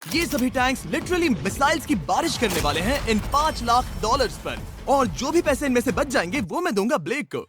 ये सभी tanks literally missiles की बारिश करने वाले हैं इन $5 लाख पर। और जो भी पैसे इनमें से बच जाएंगे वो मैं दूंगा ब्लेक को।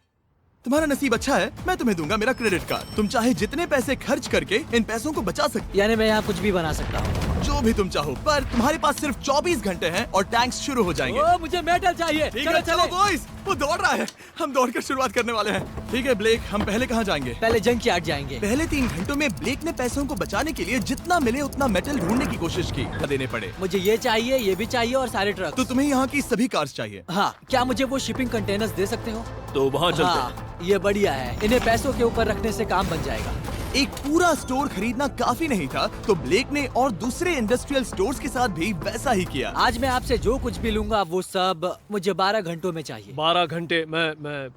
तुम्हारा नसीब अच्छा है, मैं तुम्हें दूंगा मेरा क्रेडिट कार्ड। तुम चाहे जितने पैसे खर्च करके इन पैसों को बचा सकते। यानी मैं यहाँ कुछ भी बना सकता हूँ? जो भी तुम चाहो, पर तुम्हारे पास सिर्फ 24 घंटे हैं और टैंक्स शुरू हो जाएंगे। ओ, मुझे मेटल चाहिए। चलो चलो बॉयज, वो दौड़ रहा है, हम दौड़कर शुरुआत करने वाले हैं। ठीक है ब्लेक, हम पहले कहाँ जाएंगे? पहले जंकयार्ड जाएंगे। पहले 3 घंटों में ब्लेक ने पैसों को बचाने के लिए जितना मिले उतना मेटल ढूंढने की कोशिश की। देने पड़े। मुझे ये चाहिए, ये भी चाहिए और सारे ट्रक। तो तुम्हें यहाँ की सभी कार्स चाहिए? हाँ, क्या मुझे वो शिपिंग कंटेनर्स दे सकते हो? तो वहाँ चलते हैं। हाँ, ये बढ़िया है। इन्हें पैसों के ऊपर रखने से काम बन जाएगा। एक पूरा स्टोर खरीदना काफी नहीं था, तो ब्लेक ने और दूसरे इंडस्ट्रियल स्टोर्स के साथ भी वैसा ही किया। आज मैं आपसे जो कुछ भी लूंगा वो सब मुझे 12 घंटों में चाहिए। 12 घंटे मैं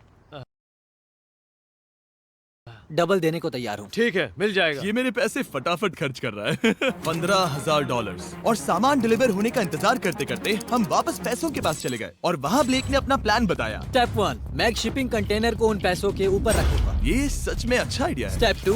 डबल देने को तैयार हूँ। ठीक है, मिल जाएगा। ये मेरे पैसे फटाफट खर्च कर रहा है। $15,000 और सामान डिलीवर होने का इंतजार करते करते हम वापस पैसों के पास चले गए और वहाँ ब्लेक ने अपना प्लान बताया। स्टेप 1, मैं एक शिपिंग कंटेनर को उन पैसों के ऊपर रखूंगा। ये सच में अच्छा आइडिया है। स्टेप 2,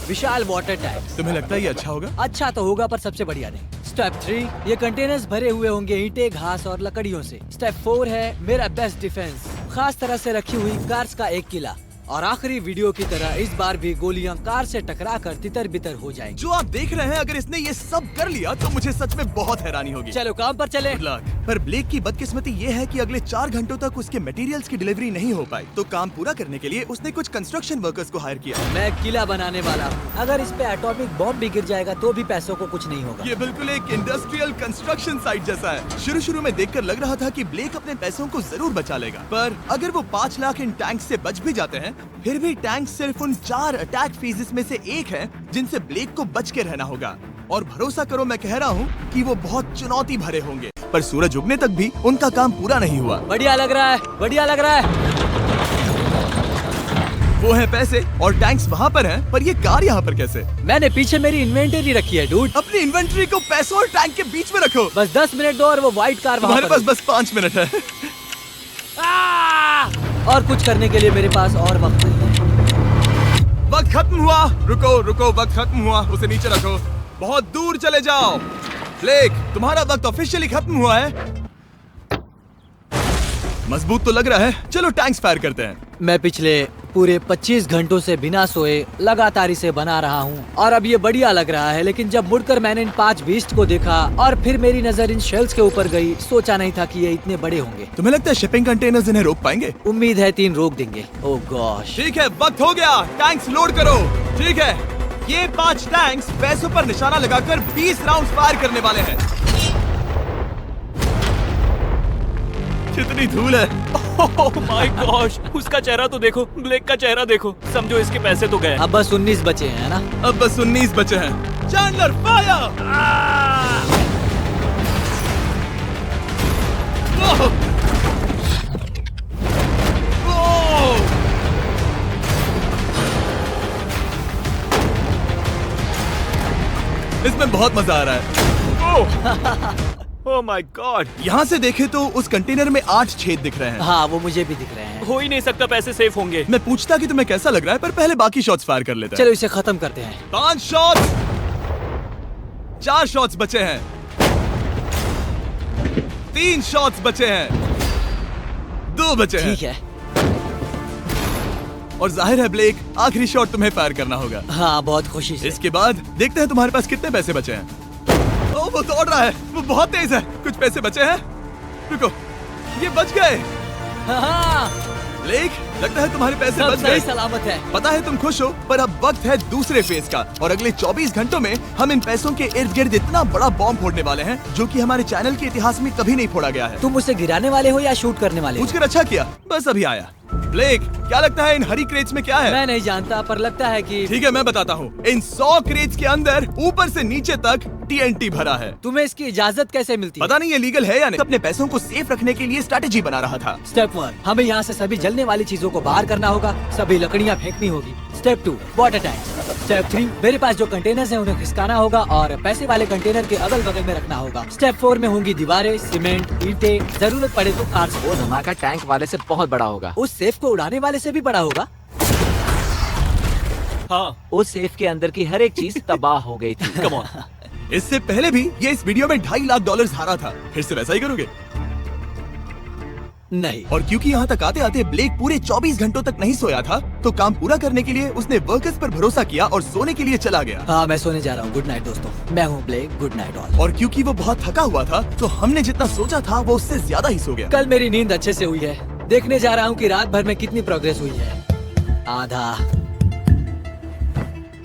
विशाल वाटर टैंक। तुम्हें लगता है ये अच्छा होगा? अच्छा तो होगा पर सबसे बढ़िया नहीं। स्टेप 3, ये कंटेनर्स भरे हुए होंगे ईंटें, घास और लकड़ियों से। स्टेप 4 है मेरा बेस्ट डिफेंस, खास तरह से रखी हुई कार्स का एक किला। और आखिरी वीडियो की तरह इस बार भी गोलियां कार से टकराकर तितर बितर हो जाएंगी। जो आप देख रहे हैं, अगर इसने ये सब कर लिया तो मुझे सच में बहुत हैरानी होगी। चलो काम पर चले। Good luck। पर ब्लेक की बदकिस्मती ये है कि अगले 4 घंटों तक उसके मटेरियल्स की डिलीवरी नहीं हो पाई, तो काम पूरा करने के लिए उसने कुछ कंस्ट्रक्शन वर्कर्स को हायर किया। मैं किला बनाने वाला हूँ। अगर इस पे एटॉमिक बॉम्ब भी गिर जाएगा तो भी पैसों को कुछ नहीं होगा। ये बिल्कुल एक इंडस्ट्रियल कंस्ट्रक्शन साइट जैसा है। शुरू में देखकर लग रहा था कि ब्लेक अपने पैसों को जरूर बचा लेगा, पर अगर वो 5 लाख इन टैंक से बच भी जाते हैं, फिर भी टैंक सिर्फ उन 4 अटैक फेजेस में से एक है जिनसे ब्लेक को बच के रहना होगा। और भरोसा करो, मैं कह रहा हूँ कि वो बहुत चुनौती भरे होंगे, पर सूरज उगने तक भी उनका काम पूरा नहीं हुआ। बढ़िया लग रहा है, बढ़िया लग रहा है। वो है पैसे और टैंक्स वहाँ पर हैं, पर ये कार यहाँ पर कैसे? मैंने पीछे मेरी इन्वेंटरी रखी है डूड। अपनी इन्वेंट्री को पैसों और टैंक के बीच में रखो। बस 10 मिनट दो और वो व्हाइट कार वहाँ तुम्हारे पर पास बस 5 मिनट है। और कुछ करने के लिए मेरे पास और वक्त नहीं है। वक्त खत्म हुआ। रुको, वक्त खत्म हुआ, उसे नीचे रखो। बहुत दूर चले जाओ। ब्लेक, तुम्हारा वक्त ऑफिशियली खत्म हुआ है। मजबूत तो लग रहा है। चलो टैंक्स फायर करते हैं। मैं पिछले पूरे 25 घंटों से बिना सोए लगातार इसे बना रहा हूँ और अब ये बढ़िया लग रहा है, लेकिन जब मुड़कर मैंने इन 5 बीस्ट को देखा और फिर मेरी नजर इन शेल्स के ऊपर गई, सोचा नहीं था कि ये इतने बड़े होंगे। तुम्हें लगता है शिपिंग कंटेनर्स इन्हें रोक पाएंगे? उम्मीद है 3 रोक देंगे। ओह गॉश। ठीक है, वक्त हो गया। टैंक्स लोड करो। ठीक है, ये 5 टैंक्स पैसों पर निशाना लगाकर 20 राउंड फायर करने वाले हैं। कितनी धूल है। ओह माय गॉश, उसका चेहरा तो देखो, ब्लेक का चेहरा देखो। समझो इसके पैसे तो गए। अब बस 19 बचे हैं ना? अब बस 19 बचे हैं। Chandler fire. इसमें बहुत मजा आ रहा है। ओह माय गॉड। यहाँ से देखे तो उस कंटेनर में 8 छेद दिख रहे हैं। हाँ, वो मुझे भी दिख रहे हैं। हो ही नहीं सकता, पैसे सेफ होंगे। मैं पूछता कि तुम्हें कैसा लग रहा है, पर पहले बाकी शॉट्स फायर कर लेते हैं। चलो इसे खत्म करते हैं। 5 शॉट्स, 4 शॉट्स बचे हैं, 3 शॉट्स बचे हैं, 2 बचे हैं। ठीक है। और जाहिर है ब्लेक, आखिरी शॉट तुम्हें फायर करना होगा। हाँ, बहुत खुशी से। इसके बाद देखते हैं तुम्हारे पास कितने पैसे बचे हैं। ओ, वो दौड़ रहा है, वो बहुत तेज है। कुछ पैसे बचे हैं। रुको, ये बच गए। हाँ, ब्लेक, लगता है तुम्हारे पैसे सब बच सही गए। सलामत है। पता है तुम खुश हो, पर अब वक्त है दूसरे फेज का और अगले 24 घंटों में हम इन पैसों के इर्द गिर्द इतना बड़ा बॉम्ब फोड़ने वाले हैं जो कि हमारे चैनल के इतिहास में कभी नहीं फोड़ा गया है। तुम उसे गिराने वाले हो या शूट करने वाले हो? पूछकर अच्छा किया, बस अभी आया। ब्लेक, क्या लगता है इन हरी क्रेट्स में क्या है? मैं नहीं जानता, पर लगता है कि ठीक है, मैं बताता हूँ। इन 100 क्रेट्स के अंदर ऊपर से नीचे तक TNT भरा है। तुम्हें इसकी इजाजत कैसे मिलती है? पता नहीं ये लीगल है या नहीं। अपने पैसों को सेफ रखने के लिए स्ट्रैटेजी बना रहा था। स्टेप 1, हमें यहाँ से सभी जलने वाली चीजों को बाहर करना होगा, सभी लकड़ियाँ फेंकनी होगी। Step 2, water tank. स्टेप 3, मेरे पास जो कंटेनर्स हैं उन्हें खिसकाना होगा और पैसे वाले कंटेनर के अगल बगल में रखना होगा। स्टेप 4 में होंगी दीवारें, सीमेंट, ईंटें, जरूरत पड़े तो कार्स। वो धमाका टैंक वाले से बहुत बड़ा होगा। उस सेफ को उड़ाने वाले से भी बड़ा होगा। हाँ, उस सेफ के अंदर की हर एक चीज तबाह हो गई थी। Come on. इससे पहले भी ये इस वीडियो में $2.5 लाख हारा था। फिर से वैसा ही करोगे? नहीं। और क्योंकि यहाँ तक आते आते ब्लेक पूरे 24 घंटों तक नहीं सोया था, तो काम पूरा करने के लिए उसने वर्कर्स पर भरोसा किया और सोने के लिए चला गया। हाँ, मैं सोने जा रहा हूँ। गुड नाइट दोस्तों। मैं हूँ ब्लेक। Good night all. और क्योंकि वो बहुत थका हुआ था, तो हमने जितना सोचा था वो उससे ज्यादा ही सो गया। कल मेरी नींद अच्छे से हुई है। देखने जा रहा हूँ कि रात भर में कितनी प्रोग्रेस हुई है। आधा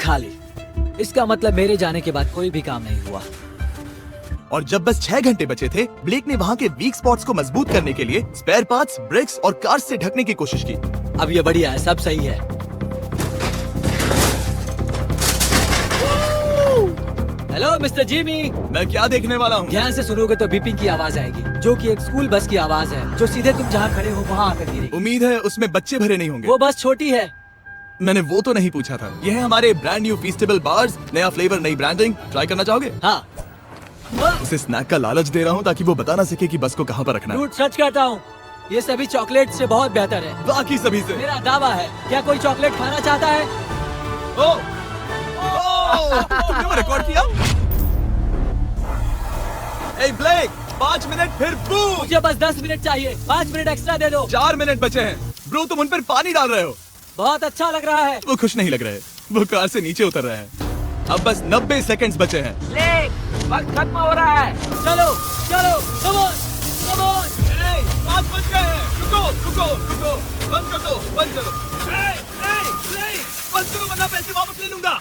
खाली। इसका मतलब मेरे जाने के बाद कोई भी काम नहीं हुआ। और जब बस 6 घंटे बचे थे, ब्लेक ने वहाँ के वीक स्पॉट्स को मजबूत करने के लिए स्पेयर पार्ट्स, ब्रेक्स और कार्स से ढकने की कोशिश की। अब ये बढ़िया है, सब सही है। Hello mister Jimmy. मैं क्या देखने वाला हूँ? ध्यान से सुनोगे तो बीपिंग की आवाज आएगी, जो कि एक स्कूल बस की आवाज है, जो सीधे तुम जहाँ खड़े हो वहाँ आकर गिरेगी। उम्मीद है उसमें बच्चे भरे नहीं होंगे। वो बस छोटी है। मैंने वो तो नहीं पूछा था। यह है हमारे ब्रांड न्यू फीस्टेबल बार्स, नया फ्लेवर, नई ब्रांडिंग। ट्राई करना चाहोगे? हाँ। उसे स्नैक का लालच दे रहा हूँ ताकि वो बता ना सके कि बस को कहाँ पर रखना है। झूठ सच कहता हूँ, ये सभी चॉकलेट से बहुत बेहतर है। बाकी सभी से। मेरा दावा है। क्या कोई चॉकलेट खाना चाहता है? तुमने वो रिकॉर्ड किया? ए ब्लेक, 5 मिनट फिर बूम। मुझे बस 10 मिनट चाहिए। 5 मिनट एक्स्ट्रा दे दो। 4 मिनट बचे हैं। ब्रो, तुम उन पर पानी डाल रहे हो। बहुत अच्छा लग रहा है। वो खुश नहीं लग रहे। वो कार से नीचे उतर रहे हैं। अब बस 90 सेकंड्स बचे हैं। वक्त खत्म हो रहा है। चलो चलो, come on, come on। 5 बज गए हैं। रुको रुको रुको, बंद कर दो, बंद करो। बंद करो वरना पैसे वापस ले लूंगा।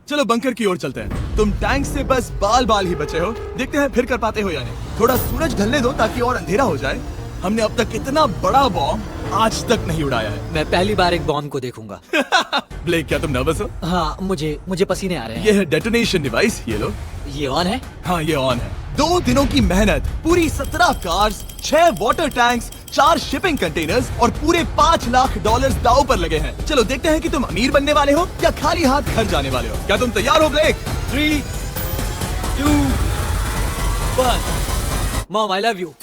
चलो बंकर की ओर चलते हैं। तुम टैंक से बस बाल ही बचे हो। देखते हैं फिर कर पाते हो या नहीं। थोड़ा सूरज ढलने दो ताकि और अंधेरा हो जाए। हमने अब तक इतना बड़ा बॉम्ब आज तक नहीं उड़ाया है। मैं पहली बार एक बॉम्ब को देखूंगा। ब्लेक, क्या तुम नर्वस हो? हाँ, मुझे पसीने आ रहे हैं। ये है डेटोनेशन डिवाइस, ये लो। ये ऑन है? हाँ, ये ऑन है। 2 दिनों की मेहनत, पूरी 17 cars, 6 water tanks, 4 shipping containers और पूरे $5 लाख दांव पर लगे हैं। चलो देखते हैं कि तुम अमीर बनने वाले हो या खाली हाथ घर जाने वाले हो। क्या तुम तैयार हो Blake? 3, 2, 1। Mom, I love you.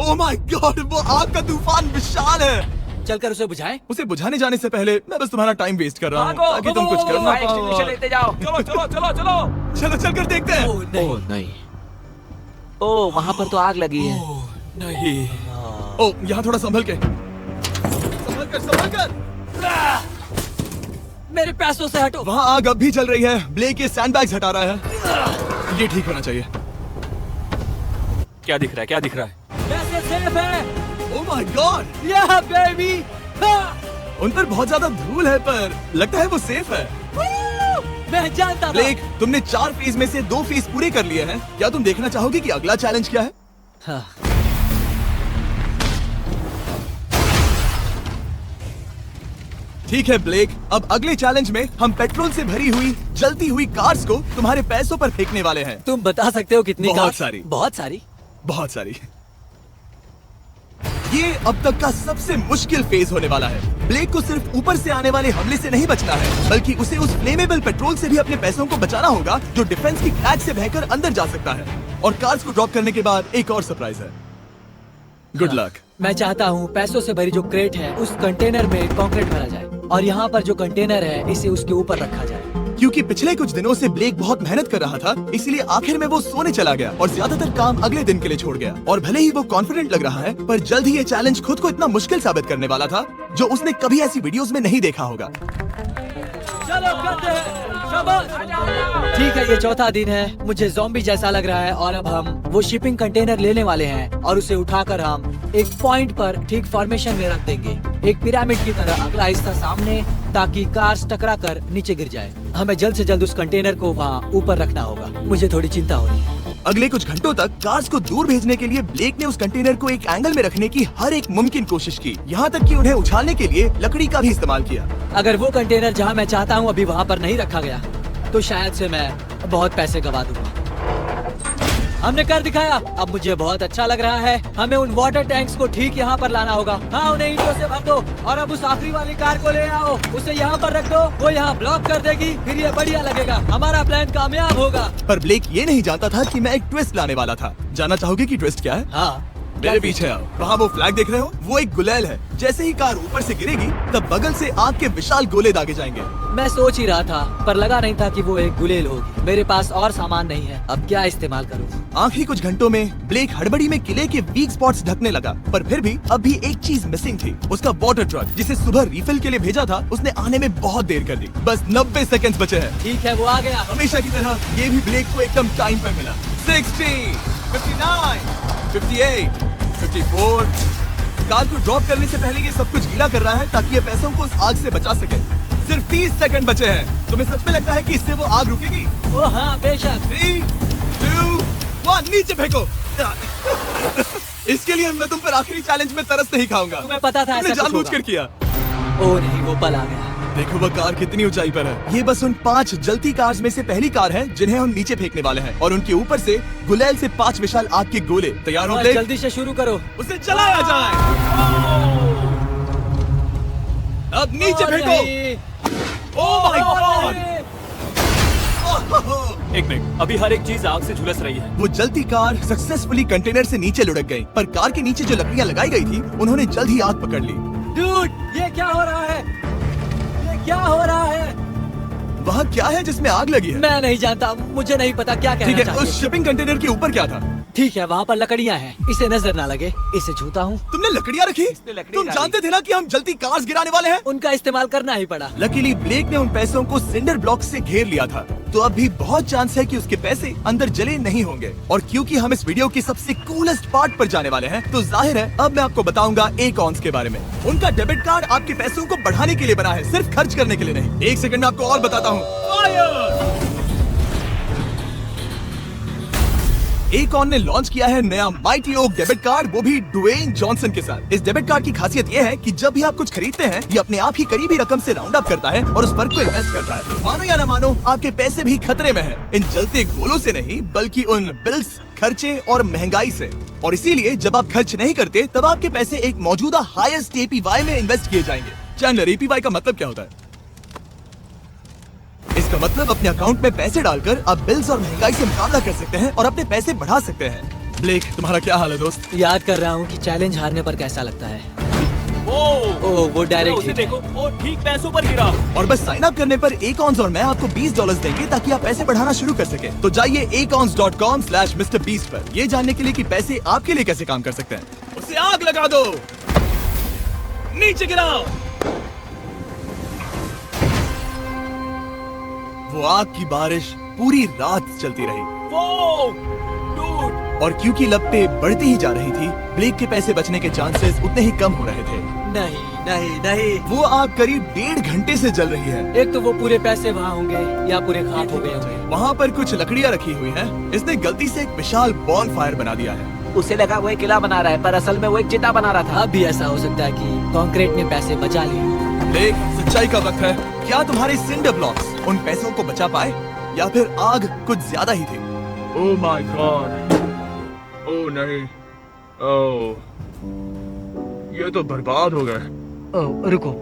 Oh my god, वो आग का तूफान विशाल है। चलकर उसे बुझाएं? उसे बुझाने जाने से पहले मैं बस तुम्हारा टाइम वेस्ट कर रहा हूँ ताकि तुम कुछ कर ना फायर एक्सटिंग्विशर पाओ। लेते जाओ। चलो चलो चलो चलो। चलो चलकर देखते हैं। ओह नहीं, ओह नहीं। ओह, वहाँ पर तो आग लगी है। नहीं। ओह, यहाँ थोड़ा संभल कर। मेरे पैसों से हटो। वहाँ आग अब भी चल रही है। ब्लेक ये सैंडबैग्स हटा रहा है। ये ठीक होना चाहिए। क्या दिख रहा है? पैसे सेफ है। ओह माय गॉड, या बेबी। उन पर बहुत ज्यादा धूल है पर लगता है वो सेफ है। मैं जानता था। ब्लेक, तुमने 4 फेज में से 2 फेज पूरे कर लिए हैं। क्या तुम देखना चाहोगे कि अगला चैलेंज क्या है? हाँ। ठीक है ब्लेक, अब अगले चैलेंज में हम पेट्रोल से भरी हुई जलती हुई कार्स को तुम्हारे पैसों पर फेंकने वाले हैं। तुम बता सकते हो कितनी बहुत कार? सारी। बहुत सारी। बहुत सारी। ये अब तक का सबसे मुश्किल फेज होने वाला है। ब्लेक को सिर्फ ऊपर से आने वाले हमले से नहीं बचना है, बल्कि उसे उस फ्लेमेबल पेट्रोल से भी अपने पैसों को बचाना होगा जो डिफेंस की क्रैक से बहकर अंदर जा सकता है। और कार्स को ड्रॉप करने के बाद एक और सरप्राइज है। Good luck. मैं चाहता हूँ पैसों से भरी जो क्रेट है उस कंटेनर में कंक्रीट भरा जाए और यहाँ पर जो कंटेनर है इसे उसके ऊपर रखा जाए। क्योंकि पिछले कुछ दिनों से ब्लेक बहुत मेहनत कर रहा था, इसलिए आखिर में वो सोने चला गया और ज्यादातर काम अगले दिन के लिए छोड़ गया। और भले ही वो कॉन्फिडेंट लग रहा है, पर जल्द ही ये चैलेंज खुद को इतना मुश्किल साबित करने वाला था जो उसने कभी ऐसी वीडियोस में नहीं देखा होगा। चलो करते हैं। शाबाश। ठीक है, ये चौथा दिन है। मुझे ज़ॉम्बी जैसा लग रहा है और अब हम वो शिपिंग कंटेनर लेने वाले हैं और उसे उठाकर हम एक पॉइंट पर ठीक फॉर्मेशन में रख देंगे, एक पिरामिड की तरह। अगला हिस्सा सामने, ताकि कार्स टकरा कर नीचे गिर जाए। हमें जल्द से जल्द उस कंटेनर को वहाँ ऊपर रखना होगा। मुझे थोड़ी चिंता हो रही है। अगले कुछ घंटों तक कार्स को दूर भेजने के लिए ब्लेक ने उस कंटेनर को एक एंगल में रखने की हर एक मुमकिन कोशिश की, यहाँ तक कि उन्हें उछालने के लिए लकड़ी का भी इस्तेमाल किया। अगर वो कंटेनर जहाँ मैं चाहता हूँ अभी वहाँ पर नहीं रखा गया तो शायद से मैं बहुत पैसे गवा दूंगा। हमने कर दिखाया। अब मुझे बहुत अच्छा लग रहा है। हमें उन वाटर टैंक्स को ठीक यहाँ पर लाना होगा। हाँ, उन्हें ईंटों से भर दो और अब उस आखिरी वाली कार को ले आओ। उसे यहाँ पर रख दो, वो यहाँ ब्लॉक कर देगी, फिर ये बढ़िया लगेगा। हमारा प्लान कामयाब होगा। पर ब्लेक ये नहीं जानता था कि मैं एक ट्विस्ट लाने वाला था। जानना चाहोगे कि ट्विस्ट क्या है? हाँ, मेरे पीछे आओ। वहाँ वो फ्लैग देख रहे हो? वो एक गुलेल है। जैसे ही कार ऊपर से गिरेगी तब बगल से आग के विशाल गोले दागे जाएंगे। मैं सोच ही रहा था, पर लगा नहीं था कि वो एक गुलेल होगी। मेरे पास और सामान नहीं है, अब क्या इस्तेमाल करूँ? आखिरी कुछ घंटों में ब्लेक हड़बड़ी में किले के वीक स्पॉट्स ढकने लगा, पर फिर भी अब भी एक चीज मिसिंग थी। उसका वाटर ट्रक, जिसे सुबह रिफिल के लिए भेजा था, उसने आने में बहुत देर कर दी। बस 90 सेकंड्स बचे हैं। ठीक है, वो आ गया। हमेशा की तरह ये भी ब्लेक को एकदम टाइम पर मिला। 60, 59, 58, 54। कार को ड्रॉप करने से पहले ये सब कुछ गीला कर रहा है ताकि ये पैसों को उस आग से बचा सके। सिर्फ 30 सेकंड बचे हैं। तुम्हें सच में लगता है कि इससे वो आग रुकेगी? ओ हाँ, बेशक। 3, 2, 1, नीचे फेंको। इसके लिए मैं तुम पर आखिरी चैलेंज में तरस नहीं खाऊंगा। तुम्हें पता था तुमने ऐसा कुछ जानबूझकर होगा। किया। ओ नहीं, वो पल आ गया। देखो वो कार कितनी ऊंचाई पर है। ये बस उन 5 जलती कार्स में से पहली कार है जिन्हें हम नीचे फेंकने वाले हैं, और उनके ऊपर से गुलेल से 5 विशाल आग के गोले। तैयार हो और ब्लेक? जल्दी से शुरू करो। उसे चलाया जाए। अब नीचे और फेंको। नहीं। ओह माय गॉड! एक मिनट, अभी हर एक चीज आग से झुलस रही है। वो जलती कार सक्सेसफुली कंटेनर से नीचे लुढ़क गई, पर कार के नीचे जो लकड़ियां लगाई गई थी उन्होंने जल्द ही आग पकड़ ली। डूड, ये क्या हो रहा है? ये क्या हो रहा है? वहाँ क्या है जिसमें आग लगी है? मैं नहीं जानता, मुझे नहीं पता क्या ठीक कहना है, चाहिए। उस शिपिंग कंटेनर के ऊपर क्या था? ठीक है, वहाँ पर लकड़ियाँ हैं। इसे नजर ना लगे, इसे छूता हूँ। तुमने लकड़ियाँ रखी? लकड़ी तुम डाली। जानते थे ना कि हम जलती कार्स गिराने वाले हैं? उनका इस्तेमाल करना ही पड़ा। लकीली ब्लेक ने उन पैसों को सिंडर ब्लॉक से घेर लिया था, तो अब भी बहुत चांस है कि उसके पैसे अंदर जले नहीं होंगे। और क्योंकि हम इस वीडियो की सबसे कूलेस्ट पार्ट पर जाने वाले हैं, तो जाहिर है अब मैं आपको बताऊंगा एकॉन्स के बारे में। उनका डेबिट कार्ड आपके पैसों को बढ़ाने के लिए बना है, सिर्फ खर्च करने के लिए नहीं। एक सेकंड में आपको और बताता हूँ। एकॉन ने लॉन्च किया है नया माइटी ओक डेबिट कार्ड, वो भी ड्वेन जॉनसन के साथ। इस डेबिट कार्ड की खासियत ये है कि जब भी आप कुछ खरीदते हैं, ये अपने आप ही करीबी रकम से राउंड अप करता है और उस फर्क को इन्वेस्ट करता है। मानो या ना मानो, आपके पैसे भी खतरे में हैं। इन जलते गोलों से नहीं, बल्कि उन बिल्स, खर्चे और महंगाई से। और इसीलिए जब आप खर्च नहीं करते, तब आपके पैसे एक मौजूदा हाईएस्ट APY में इन्वेस्ट किए जाएंगे। चैंडलर, APY का मतलब क्या होता है? इसका मतलब अपने अकाउंट में पैसे डालकर आप बिल्स और महंगाई से मुकाबला कर सकते हैं और अपने पैसे बढ़ा सकते हैं। ब्लेक, तुम्हारा क्या हाल है दोस्त? याद कर रहा हूँ कि चैलेंज हारने पर कैसा लगता है। ओह, वो डायरेक्ट उसे हिट। देखो, वो ठीक पैसों पर गिरा। और बस साइन अप करने पर एकॉन्स और मैं आपको $20 देंगे ताकि आप पैसे बढ़ाना शुरू कर सके। तो जाइए acons.com/MrBeast पर ये जानने के लिए कि पैसे आपके लिए कैसे काम कर सकते हैं। उसे आग लगा दो, नीचे गिराओ। वो आग की बारिश पूरी रात चलती रही, वो, डूड, और क्योंकि लपटें बढ़ती ही जा रही थी, ब्लेक के पैसे बचने के चांसेस उतने ही कम हो रहे थे। नहीं नहीं नहीं, वो आग करीब 1.5 घंटे से जल रही है। एक तो वो पूरे पैसे वहाँ होंगे या पूरे खाक हो गए होंगे। वहाँ पर कुछ लकड़ियाँ रखी हुई हैं। इसने गलती से एक विशाल बॉन फायर बना दिया है। उसे लगा वो एक किला बना रहा है, पर असल में वो एक चिता बना रहा था। अब भी ऐसा हो सकता है कि कंक्रीट ने पैसे बचा लिए। ब्लेक, सच्चाई का वक्त है। क्या तुम्हारे सिंडर ब्लॉक्स उन पैसों को बचा पाए, या फिर आग कुछ ज्यादा ही थी? Oh my god. Oh नहीं. Oh. ये तो बर्बाद हो गए। ओह, रुको।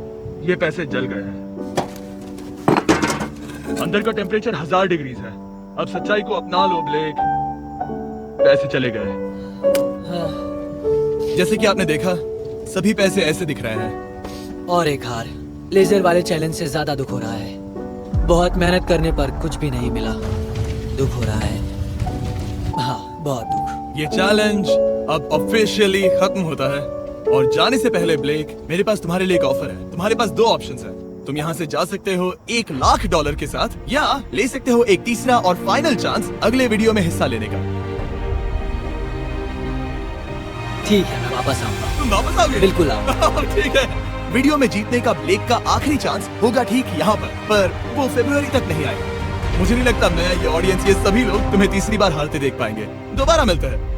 ये पैसे जल गए हैं। अंदर का टेम्परेचर 1000 डिग्रीज है। अब सच्चाई को अपना लो ब्लेक। पैसे चले गए। हाँ, जैसे कि आपने देखा, सभी पैसे ऐसे दिख रहे हैं। और एक हार। लेजर वाले चैलेंज से ज्यादा दुख हो रहा है। बहुत मेहनत करने पर कुछ भी नहीं मिला। दुख हो रहा है। हाँ, बहुत दुख। ये चैलेंज अब ऑफिशियली खत्म होता है। और जाने से पहले ब्लेक, मेरे पास तुम्हारे लिए एक ऑफर है। तुम्हारे पास 2 ऑप्शंस हैं। तुम यहाँ से जा सकते हो $1,00,000 के साथ, या ले सकते हो एक तीसरा और फाइनल चांस अगले वीडियो में हिस्सा लेने का। ठीक है, मैं वापस आऊंगा। तुम वापस आओगे? बिल्कुल आऊंगा। ठीक है। वीडियो में जीतने का ब्लेक का आखिरी चांस होगा ठीक यहाँ पर वो फरवरी तक नहीं आएगा। मुझे नहीं लगता मैं, ये ऑडियंस, ये सभी लोग तुम्हें तीसरी बार हारते देख पाएंगे। दोबारा मिलते हैं।